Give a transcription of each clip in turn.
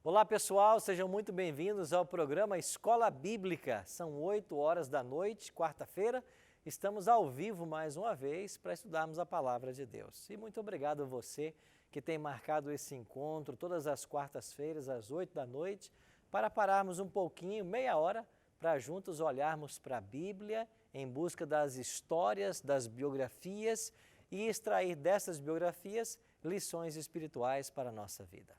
Olá pessoal, sejam muito bem-vindos ao programa Escola Bíblica. São 8 horas da noite, quarta-feira. Estamos ao vivo mais uma vez para estudarmos a Palavra de Deus. E muito obrigado a você que tem marcado esse encontro todas as quartas-feiras às 8 da noite para pararmos um pouquinho, meia hora, para juntos olharmos para a Bíblia em busca das histórias, das biografias e extrair dessas biografias lições espirituais para a nossa vida.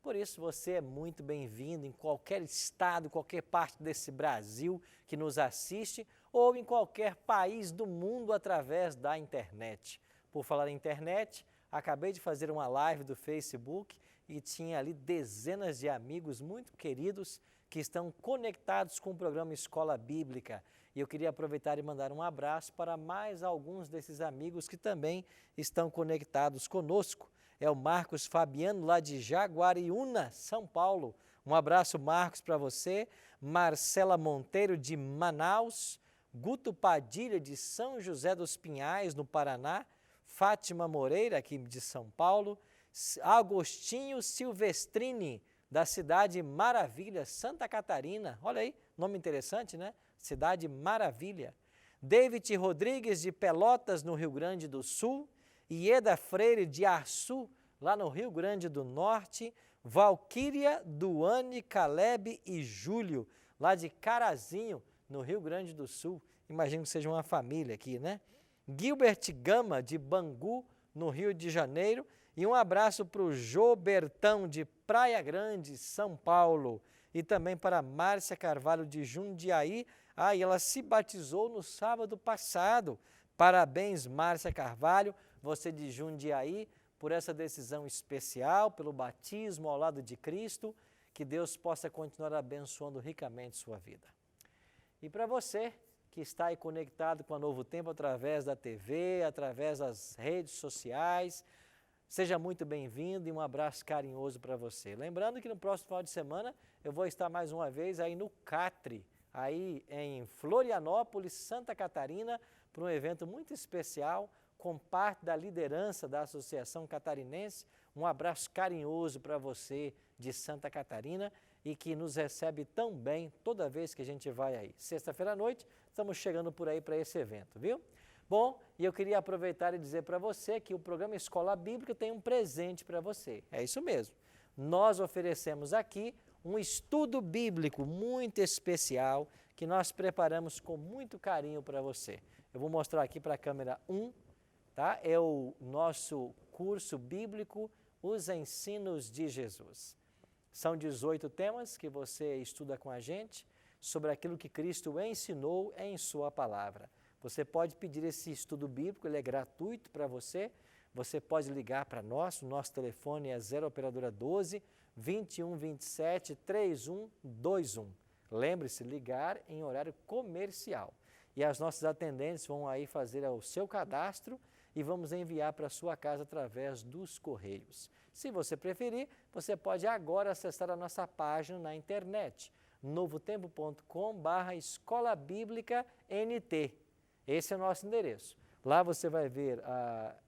Por isso, você é muito bem-vindo em qualquer estado, qualquer parte desse Brasil que nos assiste ou em qualquer país do mundo através da internet. Por falar em internet, acabei de fazer uma live do Facebook e tinha ali dezenas de amigos muito queridos que estão conectados com o programa Escola Bíblica. E eu queria aproveitar e mandar um abraço para mais alguns desses amigos que também estão conectados conosco. É o Marcos Fabiano, lá de Jaguariúna, São Paulo. Um abraço, Marcos, para você. Marcela Monteiro, de Manaus. Guto Padilha, de São José dos Pinhais, no Paraná. Fátima Moreira, aqui de São Paulo. Agostinho Silvestrini, da cidade Maravilha, Santa Catarina. Olha aí, nome interessante, né? Cidade Maravilha. David Rodrigues, de Pelotas, no Rio Grande do Sul. Ieda Freire, de Açu, lá no Rio Grande do Norte. Valquíria, Duane, Caleb e Júlio, lá de Carazinho, no Rio Grande do Sul. Imagino que seja uma família aqui, né? Gilbert Gama, de Bangu, no Rio de Janeiro. E um abraço para o Jobertão, de Praia Grande, São Paulo. E também para Márcia Carvalho, de Jundiaí. E ela se batizou no sábado passado. Parabéns, Márcia Carvalho, você de Jundiaí, por essa decisão especial, pelo batismo ao lado de Cristo. Que Deus possa continuar abençoando ricamente sua vida. E para você que está aí conectado com a Novo Tempo através da TV, através das redes sociais, seja muito bem-vindo e um abraço carinhoso para você. Lembrando que no próximo final de semana eu vou estar mais uma vez aí no Catre, aí em Florianópolis, Santa Catarina, para um evento muito especial com parte da liderança da Associação Catarinense. Um abraço carinhoso para você de Santa Catarina e que nos recebe tão bem toda vez que a gente vai aí. Sexta-feira à noite, estamos chegando por aí para esse evento, viu? Bom, e eu queria aproveitar e dizer para você que o programa Escola Bíblica tem um presente para você. É isso mesmo. Nós oferecemos aqui um estudo bíblico muito especial que nós preparamos com muito carinho para você. Eu vou mostrar aqui para a câmera 1, tá? É o nosso curso bíblico, Os Ensinos de Jesus. São 18 temas que você estuda com a gente sobre aquilo que Cristo ensinou em sua palavra. Você pode pedir esse estudo bíblico, ele é gratuito para você. Você pode ligar para nós, o nosso telefone é 0 operadora 12 21 27 3121. Lembre-se, ligar em horário comercial. E as nossas atendentes vão aí fazer o seu cadastro e vamos enviar para a sua casa através dos correios. Se você preferir, você pode agora acessar a nossa página na internet, novotempo.com/Escola Bíblica NT. Esse é o nosso endereço. Lá você vai ver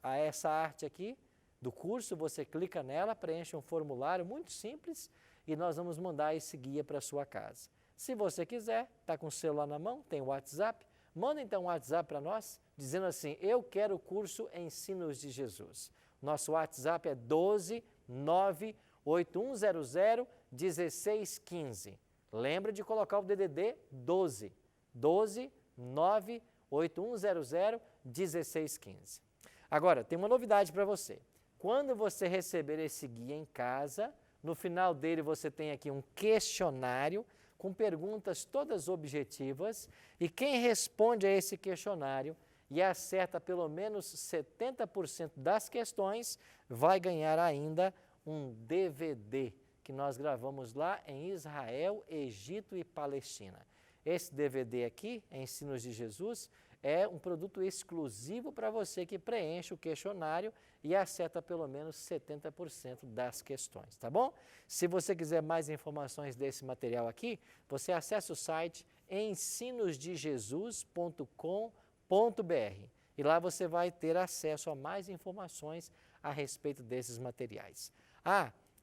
essa arte aqui do curso, você clica nela, preenche um formulário muito simples e nós vamos mandar esse guia para a sua casa. Se você quiser, está com o celular na mão, tem o WhatsApp, manda então um WhatsApp para nós, dizendo assim, eu quero o curso Ensinos de Jesus. Nosso WhatsApp é 12 98100 1615. Lembra de colocar o DDD 12 98100 1615. Agora, tem uma novidade para você. Quando você receber esse guia em casa, no final dele você tem aqui um questionário com perguntas todas objetivas e quem responde a esse questionário e acerta pelo menos 70% das questões vai ganhar ainda um DVD que nós gravamos lá em Israel, Egito e Palestina. Esse DVD aqui, Ensinos de Jesus, é um produto exclusivo para você que preenche o questionário e acerta pelo menos 70% das questões, tá bom? Se você quiser mais informações desse material aqui, você acessa o site ensinosdejesus.com.br e lá você vai ter acesso a mais informações a respeito desses materiais.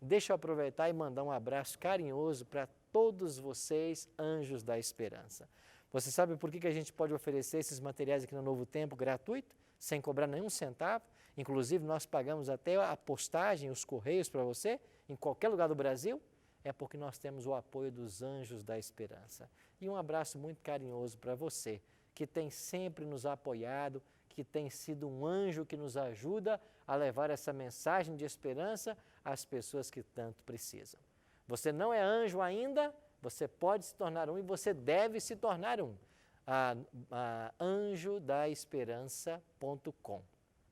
deixa eu aproveitar e mandar um abraço carinhoso para todos vocês, anjos da esperança. Você sabe por que a gente pode oferecer esses materiais aqui no Novo Tempo gratuito, sem cobrar nenhum centavo? Inclusive, nós pagamos até a postagem, os correios para você, em qualquer lugar do Brasil. É porque nós temos o apoio dos anjos da esperança. E um abraço muito carinhoso para você, que tem sempre nos apoiado, que tem sido um anjo que nos ajuda a levar essa mensagem de esperança às pessoas que tanto precisam. Você não é anjo ainda, você pode se tornar um e você deve se tornar um. Anjodaesperança.com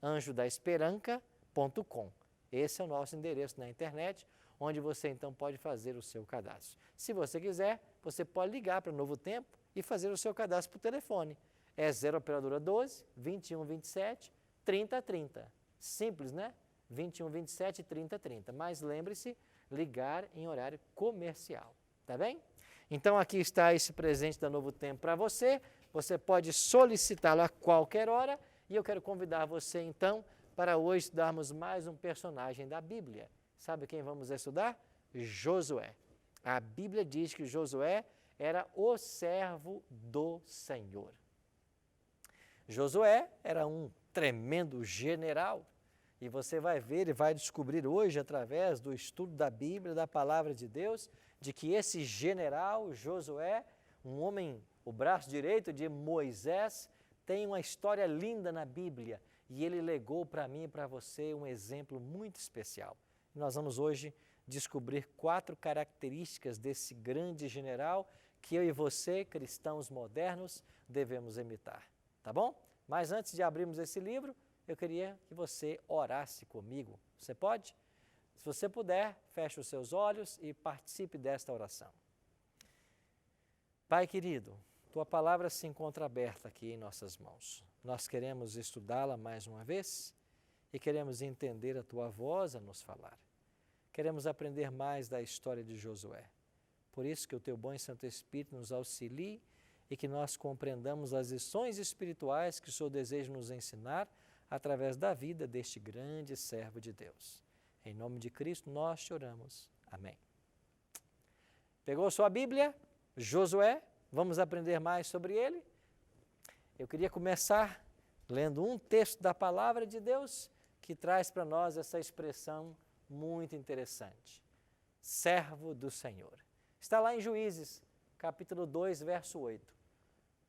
anjodaesperanca.com. Esse é o nosso endereço na internet, onde você então pode fazer o seu cadastro. Se você quiser, você pode ligar para o Novo Tempo e fazer o seu cadastro por telefone. É 0 operadora 12 21 27 30 30. Simples, né? 21 27 30 30. Mas lembre-se, ligar em horário comercial, tá bem? Então aqui está esse presente da Novo Tempo para você. Você pode solicitá-lo a qualquer hora. E eu quero convidar você, então, para hoje estudarmos mais um personagem da Bíblia. Sabe quem vamos estudar? Josué. A Bíblia diz que Josué era o servo do Senhor. Josué era um tremendo general. E você vai ver e vai descobrir hoje, através do estudo da Bíblia, da Palavra de Deus, de que esse general, Josué, um homem, o braço direito de Moisés, tem uma história linda na Bíblia e ele legou para mim e para você um exemplo muito especial. Nós vamos hoje descobrir 4 características desse grande general que eu e você, cristãos modernos, devemos imitar, tá bom? Mas antes de abrirmos esse livro, eu queria que você orasse comigo. Você pode? Se você puder, feche os seus olhos e participe desta oração. Pai querido, Tua palavra se encontra aberta aqui em nossas mãos. Nós queremos estudá-la mais uma vez e queremos entender a Tua voz a nos falar. Queremos aprender mais da história de Josué. Por isso que o Teu bom e Santo Espírito nos auxilie e que nós compreendamos as lições espirituais que o Senhor deseja nos ensinar através da vida deste grande servo de Deus. Em nome de Cristo nós te oramos. Amém. Pegou sua Bíblia? Josué? Vamos aprender mais sobre ele? Eu queria começar lendo um texto da Palavra de Deus que traz para nós essa expressão muito interessante. Servo do Senhor. Está lá em Juízes, capítulo 2, verso 8.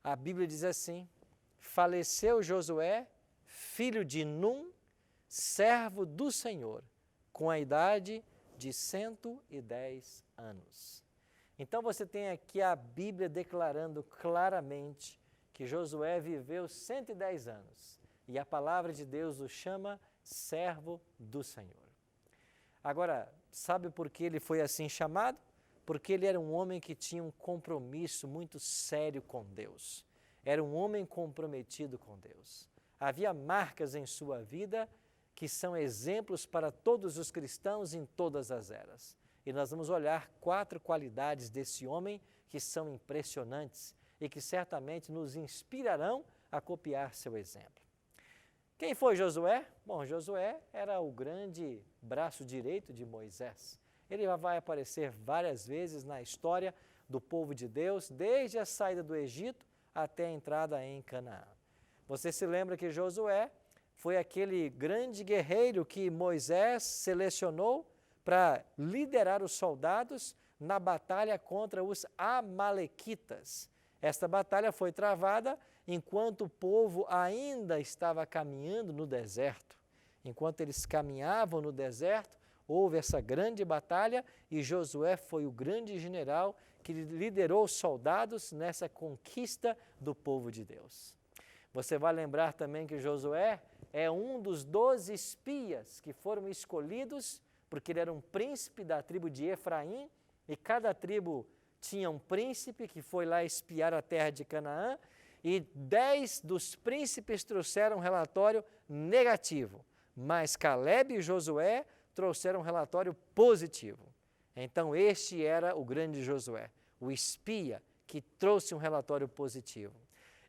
A Bíblia diz assim: faleceu Josué, filho de Num, servo do Senhor, com a idade de 110 anos. Então você tem aqui a Bíblia declarando claramente que Josué viveu 110 anos e a palavra de Deus o chama servo do Senhor. Agora, sabe por que ele foi assim chamado? Porque ele era um homem que tinha um compromisso muito sério com Deus. Era um homem comprometido com Deus. Havia marcas em sua vida que são exemplos para todos os cristãos em todas as eras. E nós vamos olhar 4 qualidades desse homem que são impressionantes e que certamente nos inspirarão a copiar seu exemplo. Quem foi Josué? Bom, Josué era o grande braço direito de Moisés. Ele vai aparecer várias vezes na história do povo de Deus, desde a saída do Egito até a entrada em Canaã. Você se lembra que Josué foi aquele grande guerreiro que Moisés selecionou para liderar os soldados na batalha contra os amalequitas. Esta batalha foi travada enquanto o povo ainda estava caminhando no deserto. Enquanto eles caminhavam no deserto, houve essa grande batalha e Josué foi o grande general que liderou os soldados nessa conquista do povo de Deus. Você vai lembrar também que Josué é um dos 12 espias que foram escolhidos porque ele era um príncipe da tribo de Efraim, e cada tribo tinha um príncipe que foi lá espiar a terra de Canaã, e 10 dos príncipes trouxeram um relatório negativo, mas Caleb e Josué trouxeram um relatório positivo. Então este era o grande Josué, o espia que trouxe um relatório positivo.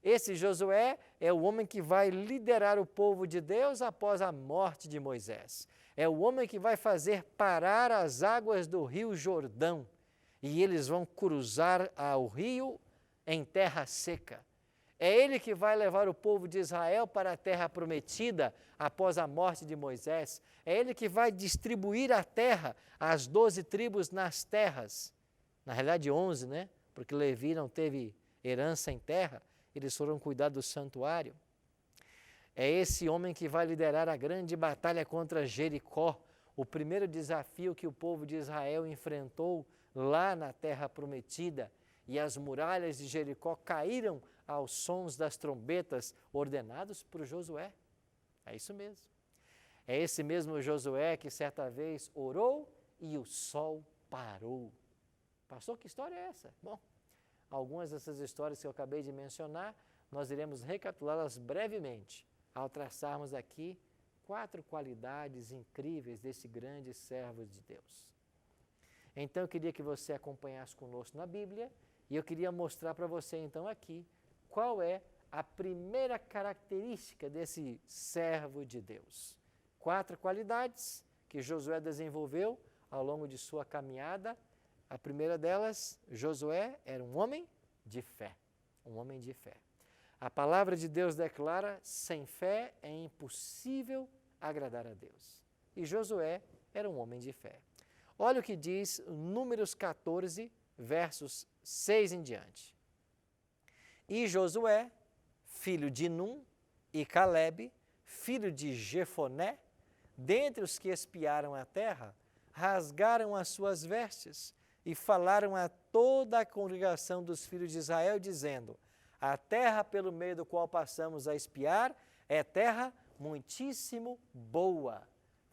Esse Josué é o homem que vai liderar o povo de Deus após a morte de Moisés. É o homem que vai fazer parar as águas do rio Jordão. E eles vão cruzar o rio em terra seca. É ele que vai levar o povo de Israel para a terra prometida após a morte de Moisés. É ele que vai distribuir a terra, as 12 tribos nas terras. Na realidade 11, né? Porque Levi não teve herança em terra. Eles foram cuidar do santuário. É esse homem que vai liderar a grande batalha contra Jericó, o primeiro desafio que o povo de Israel enfrentou lá na terra prometida. E as muralhas de Jericó caíram aos sons das trombetas ordenados por Josué. É isso mesmo. É esse mesmo Josué que certa vez orou e o sol parou. Pastor, que história é essa? Bom, algumas dessas histórias que eu acabei de mencionar, nós iremos recapitulá-las brevemente, ao traçarmos aqui 4 qualidades incríveis desse grande servo de Deus. Então eu queria que você acompanhasse conosco na Bíblia e eu queria mostrar para você então aqui qual é a primeira característica desse servo de Deus. 4 qualidades que Josué desenvolveu ao longo de sua caminhada. A primeira delas, Josué era um homem de fé, um homem de fé. A palavra de Deus declara, sem fé é impossível agradar a Deus. E Josué era um homem de fé. Olha o que diz Números 14, versos 6 em diante. E Josué, filho de Num, e Calebe, filho de Jefoné, dentre os que espiaram a terra, rasgaram as suas vestes e falaram a toda a congregação dos filhos de Israel, dizendo: a terra pelo meio do qual passamos a espiar é terra muitíssimo boa.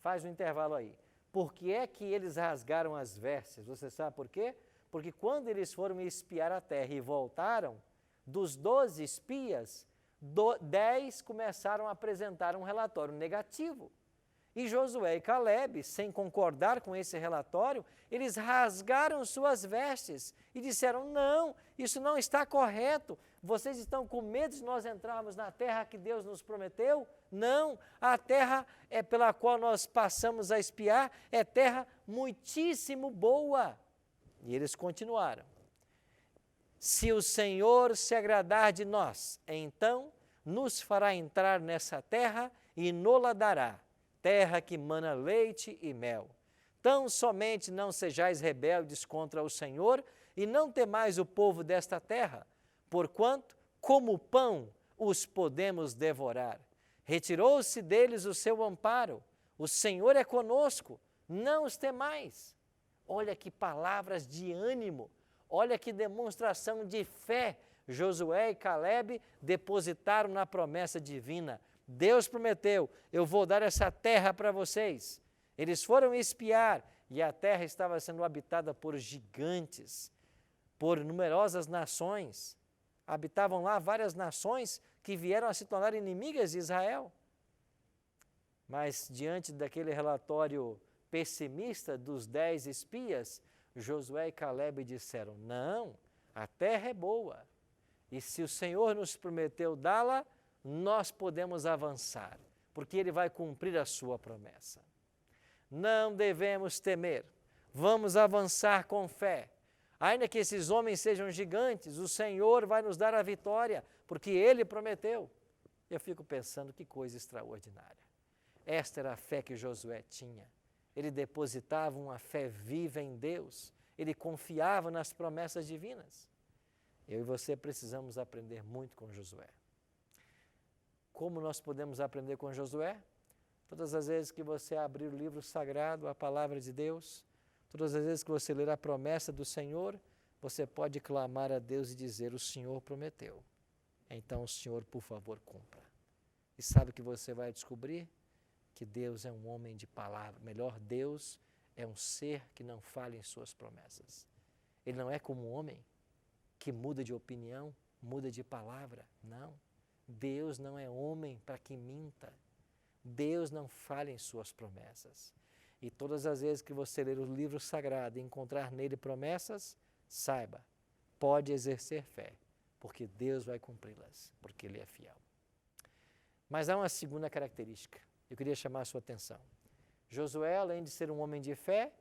Faz um intervalo aí. Por que é que eles rasgaram as vestes? Você sabe por quê? Porque quando eles foram espiar a terra e voltaram, dos 12 espias, 10 começaram a apresentar um relatório negativo. E Josué e Calebe, sem concordar com esse relatório, eles rasgaram suas vestes e disseram: não, isso não está correto. Vocês estão com medo de nós entrarmos na terra que Deus nos prometeu? Não, a terra pela qual nós passamos a espiar é terra muitíssimo boa. E eles continuaram: se o Senhor se agradar de nós, então nos fará entrar nessa terra e nos-la dará, terra que mana leite e mel. Tão somente não sejais rebeldes contra o Senhor e não temais o povo desta terra, porquanto, como pão, os podemos devorar. Retirou-se deles o seu amparo, o Senhor é conosco, não os temais. Olha que palavras de ânimo, olha que demonstração de fé Josué e Calebe depositaram na promessa divina. Deus prometeu: eu vou dar essa terra para vocês. Eles foram espiar e a terra estava sendo habitada por gigantes, por numerosas nações. Habitavam lá várias nações que vieram a se tornar inimigas de Israel. Mas diante daquele relatório pessimista dos 10 espias, Josué e Calebe disseram: não, a terra é boa. E se o Senhor nos prometeu dá-la, nós podemos avançar, porque Ele vai cumprir a sua promessa. Não devemos temer, vamos avançar com fé. Ainda que esses homens sejam gigantes, o Senhor vai nos dar a vitória, porque Ele prometeu. Eu fico pensando que coisa extraordinária. Esta era a fé que Josué tinha. Ele depositava uma fé viva em Deus, ele confiava nas promessas divinas. Eu e você precisamos aprender muito com Josué. Como nós podemos aprender com Josué? Todas as vezes que você abrir o livro sagrado, a palavra de Deus, todas as vezes que você ler a promessa do Senhor, você pode clamar a Deus e dizer: o Senhor prometeu, então o Senhor, por favor, cumpra. E sabe o que você vai descobrir? Que Deus é um homem de palavra. Melhor, Deus é um ser que não falha em suas promessas. Ele não é como um homem que muda de opinião, muda de palavra. Não. Deus não é homem para que minta. Deus não falha em suas promessas. E todas as vezes que você ler o livro sagrado e encontrar nele promessas, saiba, pode exercer fé, porque Deus vai cumpri-las, porque Ele é fiel. Mas há uma segunda característica, eu queria chamar a sua atenção. Josué, além de ser um homem de fé,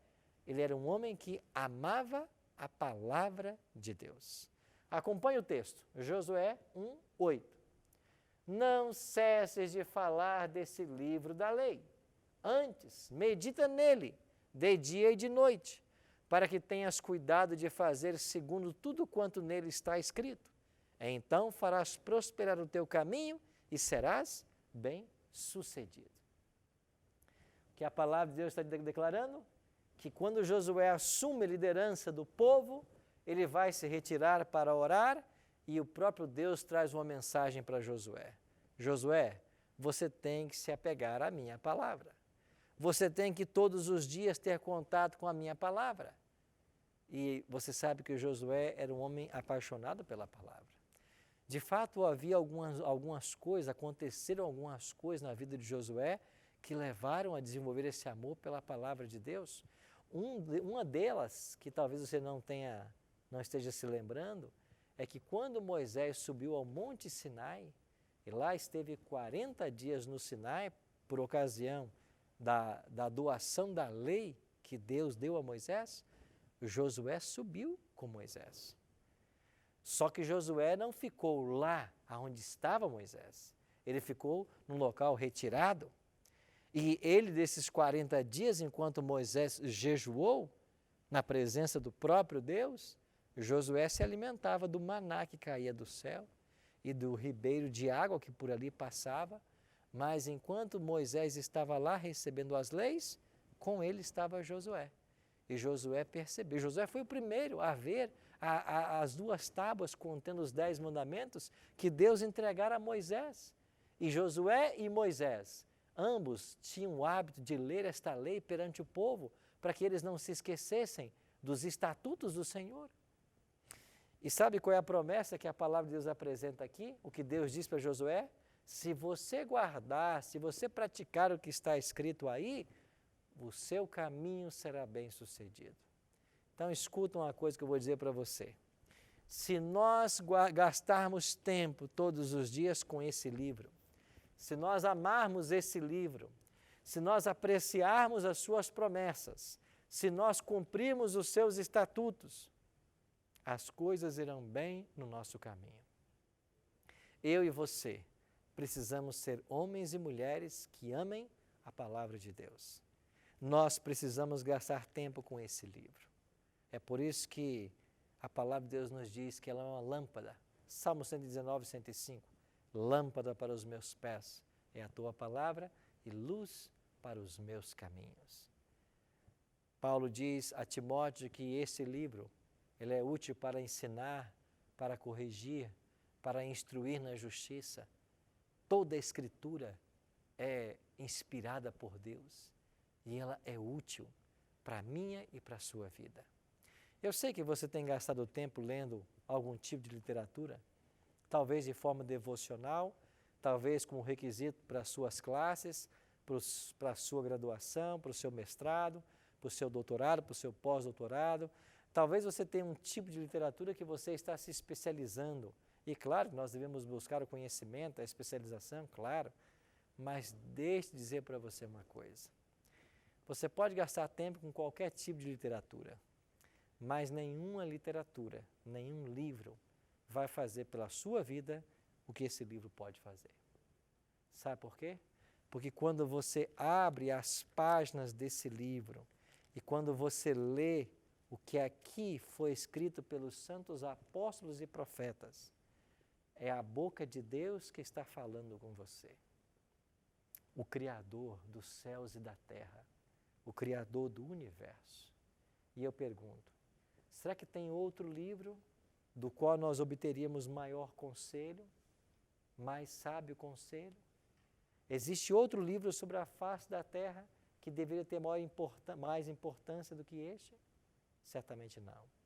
ele era um homem que amava a palavra de Deus. Acompanhe o texto, Josué 1:8. Não cesses de falar desse livro da lei. Antes, medita nele, de dia e de noite, para que tenhas cuidado de fazer segundo tudo quanto nele está escrito. Então farás prosperar o teu caminho e serás bem-sucedido. O que a palavra de Deus está declarando? Que quando Josué assume a liderança do povo, ele vai se retirar para orar e o próprio Deus traz uma mensagem para Josué. Josué, você tem que se apegar à minha palavra. Você tem que todos os dias ter contato com a minha palavra. E você sabe que Josué era um homem apaixonado pela palavra. De fato, havia algumas coisas, aconteceram algumas coisas na vida de Josué que levaram a desenvolver esse amor pela palavra de Deus. Uma delas, que talvez você não esteja se lembrando, é que quando Moisés subiu ao Monte Sinai, e lá esteve 40 dias no Sinai, por ocasião da doação da lei que Deus deu a Moisés, Josué subiu com Moisés. Só que Josué não ficou lá onde estava Moisés, ele ficou num local retirado. E ele, desses 40 dias, enquanto Moisés jejuou na presença do próprio Deus, Josué se alimentava do maná que caía do céu e do ribeiro de água que por ali passava, mas enquanto Moisés estava lá recebendo as leis, com ele estava Josué. E Josué percebeu, Josué foi o primeiro a ver as 2 tábuas contendo os 10 mandamentos que Deus entregara a Moisés. E Josué e Moisés, ambos tinham o hábito de ler esta lei perante o povo, para que eles não se esquecessem dos estatutos do Senhor. E sabe qual é a promessa que a palavra de Deus apresenta aqui? O que Deus diz para Josué? Se você guardar, se você praticar o que está escrito aí, o seu caminho será bem sucedido. Então escuta uma coisa que eu vou dizer para você. Se nós gastarmos tempo todos os dias com esse livro, se nós amarmos esse livro, se nós apreciarmos as suas promessas, se nós cumprirmos os seus estatutos, as coisas irão bem no nosso caminho. Eu e você precisamos ser homens e mulheres que amem a palavra de Deus. Nós precisamos gastar tempo com esse livro. É por isso que a palavra de Deus nos diz que ela é uma lâmpada. Salmo 119, 105. Lâmpada para os meus pés é a tua palavra e luz para os meus caminhos. Paulo diz a Timóteo que esse livro ele é útil para ensinar, para corrigir, para instruir na justiça. Toda a Escritura é inspirada por Deus e ela é útil para a minha e para a sua vida. Eu sei que você tem gastado tempo lendo algum tipo de literatura, talvez de forma devocional, talvez como requisito para as suas classes, para a sua graduação, para o seu mestrado, para o seu doutorado, para o seu pós-doutorado. Talvez você tenha um tipo de literatura que você está se especializando. E claro, nós devemos buscar o conhecimento, a especialização, claro, mas deixe eu dizer para você uma coisa. Você pode gastar tempo com qualquer tipo de literatura, mas nenhuma literatura, nenhum livro vai fazer pela sua vida o que esse livro pode fazer. Sabe por quê? Porque quando você abre as páginas desse livro e quando você lê o que aqui foi escrito pelos santos apóstolos e profetas, é a boca de Deus que está falando com você. O Criador dos céus e da terra, o Criador do universo. E eu pergunto, será que tem outro livro do qual nós obteríamos maior conselho, mais sábio conselho? Existe outro livro sobre a face da terra que deveria ter mais importância do que este? Certamente não.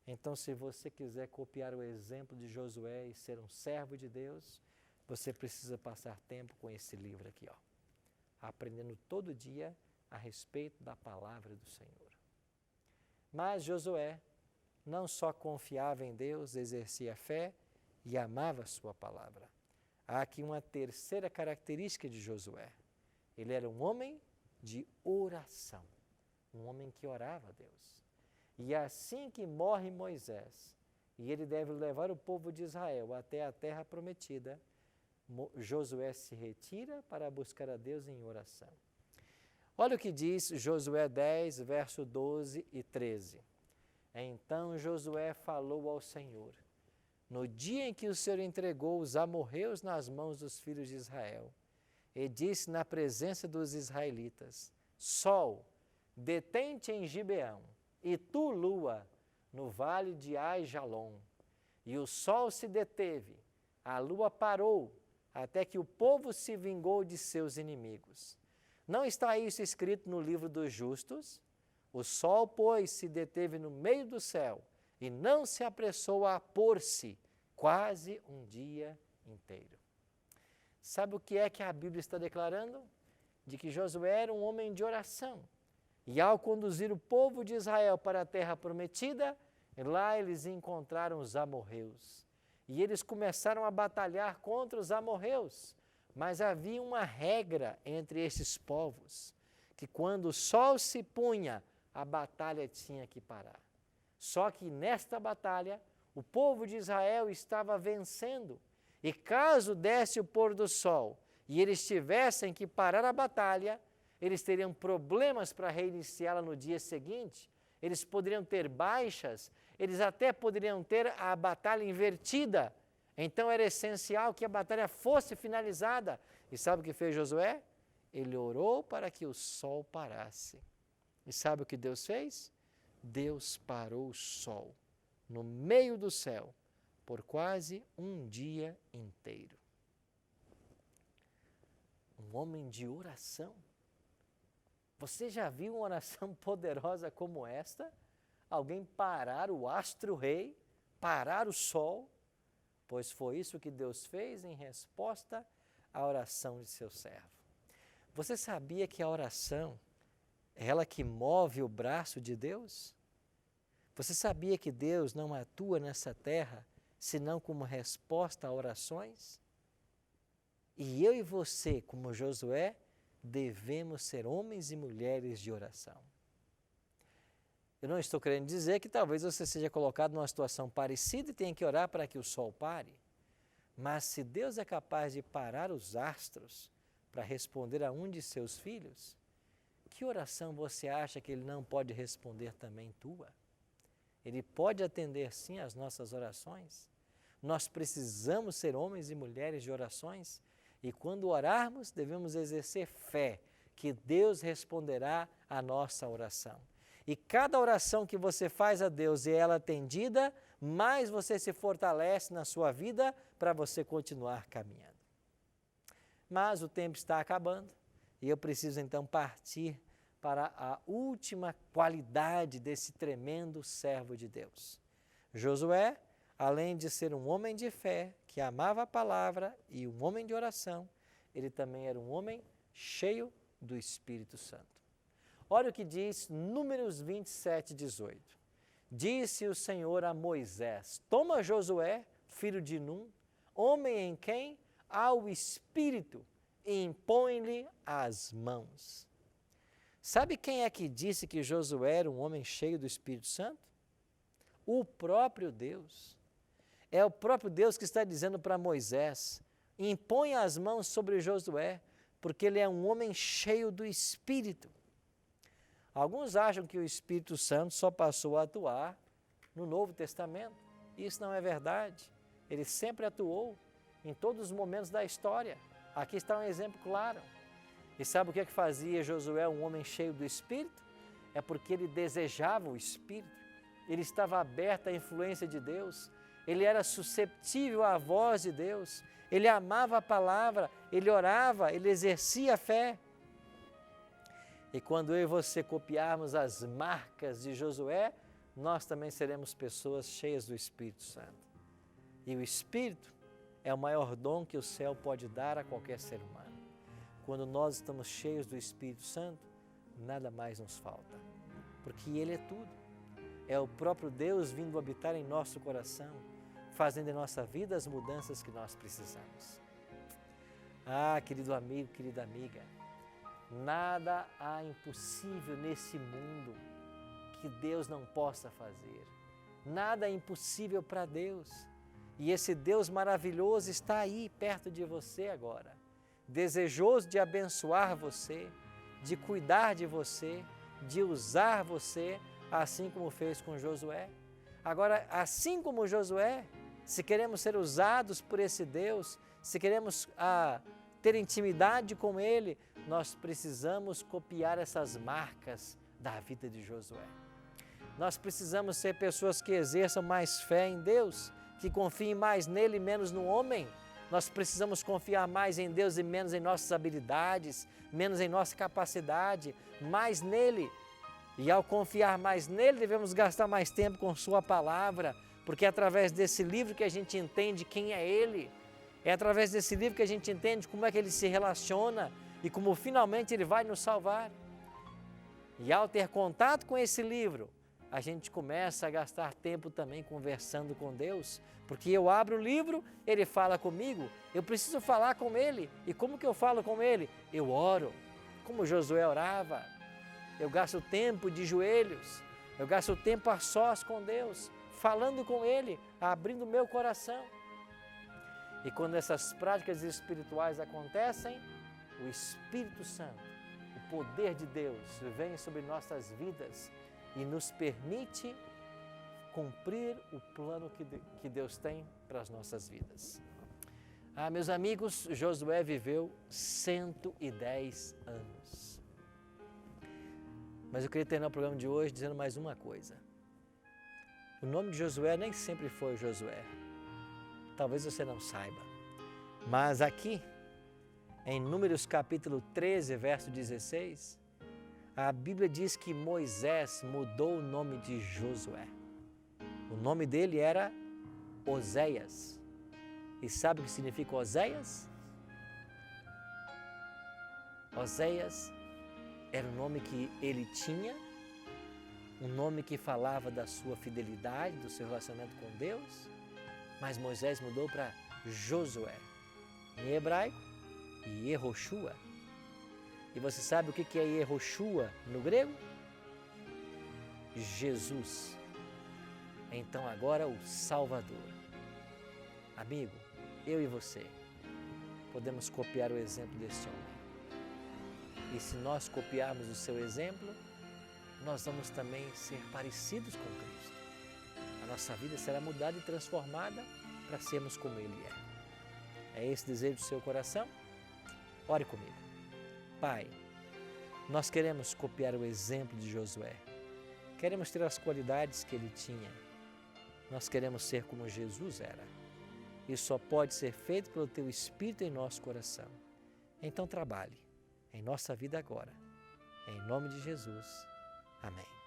Então, se você quiser copiar o exemplo de Josué e ser um servo de Deus, você precisa passar tempo com esse livro aqui, ó, aprendendo todo dia a respeito da palavra do Senhor. Mas Josué não só confiava em Deus, exercia fé, e amava a sua palavra. Há aqui uma terceira característica de Josué. Ele era um homem de oração, um homem que orava a Deus. E assim que morre Moisés, e ele deve levar o povo de Israel até a terra prometida, Josué se retira para buscar a Deus em oração. Olha o que diz Josué 10, verso 12 e 13. Então Josué falou ao Senhor, no dia em que o Senhor entregou os amorreus nas mãos dos filhos de Israel, e disse na presença dos israelitas, Sol, detém-te em Gibeão, e tu, lua, no vale de Aijalon. E o sol se deteve, a lua parou, até que o povo se vingou de seus inimigos. Não está isso escrito no livro dos justos? O sol, pois, se deteve no meio do céu, e não se apressou a pôr-se, quase um dia inteiro. Sabe o que é que a Bíblia está declarando? De que Josué era um homem de oração. E ao conduzir o povo de Israel para a terra prometida, lá eles encontraram os amorreus. E eles começaram a batalhar contra os amorreus. Mas havia uma regra entre esses povos, que quando o sol se punha, a batalha tinha que parar. Só que nesta batalha, o povo de Israel estava vencendo. E caso desse o pôr do sol e eles tivessem que parar a batalha, eles teriam problemas para reiniciá-la no dia seguinte, eles poderiam ter baixas, eles até poderiam ter a batalha invertida. Então era essencial que a batalha fosse finalizada. E sabe o que fez Josué? Ele orou para que o sol parasse. E sabe o que Deus fez? Deus parou o sol no meio do céu por quase um dia inteiro. Um homem de oração. Você já viu uma oração poderosa como esta? Alguém parar o astro-rei, parar o sol? Pois foi isso que Deus fez em resposta à oração de seu servo. Você sabia que a oração é ela que move o braço de Deus? Você sabia que Deus não atua nessa terra senão como resposta a orações? E eu e você, como Josué, devemos ser homens e mulheres de oração. Eu não estou querendo dizer que talvez você seja colocado numa situação parecida e tenha que orar para que o sol pare. Mas se Deus é capaz de parar os astros para responder a um de seus filhos, que oração você acha que Ele não pode responder também tua? Ele pode atender sim às nossas orações. Nós precisamos ser homens e mulheres de orações e quando orarmos devemos exercer fé que Deus responderá à nossa oração. E cada oração que você faz a Deus e ela atendida, mais você se fortalece na sua vida para você continuar caminhando. Mas o tempo está acabando e eu preciso então partir para a última qualidade desse tremendo servo de Deus. Josué, além de ser um homem de fé, que amava a palavra e um homem de oração, ele também era um homem cheio do Espírito Santo. Olha o que diz Números 27, 18. Disse o Senhor a Moisés, toma Josué, filho de Num, homem em quem há o Espírito, e impõe-lhe as mãos. Sabe quem é que disse que Josué era um homem cheio do Espírito Santo? O próprio Deus. É o próprio Deus que está dizendo para Moisés, impõe as mãos sobre Josué, porque ele é um homem cheio do Espírito. Alguns acham que o Espírito Santo só passou a atuar no Novo Testamento. Isso não é verdade. Ele sempre atuou em todos os momentos da história. Aqui está um exemplo claro. E sabe o que fazia Josué um homem cheio do Espírito? É porque ele desejava o Espírito. Ele estava aberto à influência de Deus. Ele era susceptível à voz de Deus. Ele amava a palavra, ele orava, ele exercia a fé. E quando eu e você copiarmos as marcas de Josué, nós também seremos pessoas cheias do Espírito Santo. E o Espírito é o maior dom que o céu pode dar a qualquer ser humano. Quando nós estamos cheios do Espírito Santo, nada mais nos falta, porque Ele é tudo. É o próprio Deus vindo habitar em nosso coração. fazendo em nossa vida as mudanças que nós precisamos. Ah, querido amigo, querida amiga, nada há impossível nesse mundo que Deus não possa fazer. Nada é impossível para Deus. E esse Deus maravilhoso está aí perto de você agora, desejoso de abençoar você, de cuidar de você, de usar você, assim como fez com Josué. Agora, assim como Josué, se queremos ser usados por esse Deus, se queremos ter intimidade com Ele, nós precisamos copiar essas marcas da vida de Josué. Nós precisamos ser pessoas que exerçam mais fé em Deus, que confiem mais nele e menos no homem. Nós precisamos confiar mais em Deus e menos em nossas habilidades, menos em nossa capacidade, mais nele. E ao confiar mais nele, devemos gastar mais tempo com sua palavra, porque é através desse livro que a gente entende quem é ele. É através desse livro que a gente entende como é que ele se relaciona e como finalmente ele vai nos salvar. E ao ter contato com esse livro, a gente começa a gastar tempo também conversando com Deus, porque eu abro o livro, ele fala comigo, eu preciso falar com ele. E como que eu falo com ele? Eu oro, como Josué orava. Eu gasto tempo de joelhos, eu gasto tempo a sós com Deus, falando com ele, abrindo o meu coração. E quando essas práticas espirituais acontecem, o Espírito Santo, o poder de Deus vem sobre nossas vidas e nos permite cumprir o plano que Deus tem para as nossas vidas. Meus amigos, Josué viveu 110 anos. Mas eu queria terminar o programa de hoje dizendo mais uma coisa. O nome de Josué nem sempre foi Josué. Talvez você não saiba. Mas aqui, em Números capítulo 13, verso 16, a Bíblia diz que Moisés mudou o nome de Josué. O nome dele era Oséias. E sabe o que significa Oséias? Oséias era o nome que ele tinha, um nome que falava da sua fidelidade, do seu relacionamento com Deus, mas Moisés mudou para Josué, em hebraico, Yehoshua. E você sabe o que é Yehoshua no grego? Jesus. Então agora o Salvador. Amigo, eu e você podemos copiar o exemplo desse homem. E se nós copiarmos o seu exemplo, nós vamos também ser parecidos com Cristo. A nossa vida será mudada e transformada para sermos como Ele é. É esse desejo do seu coração? Ore comigo. Pai, nós queremos copiar o exemplo de Josué. Queremos ter as qualidades que ele tinha. Nós queremos ser como Jesus era. Isso só pode ser feito pelo Teu Espírito em nosso coração. Então trabalhe em nossa vida agora. Em nome de Jesus. Amém.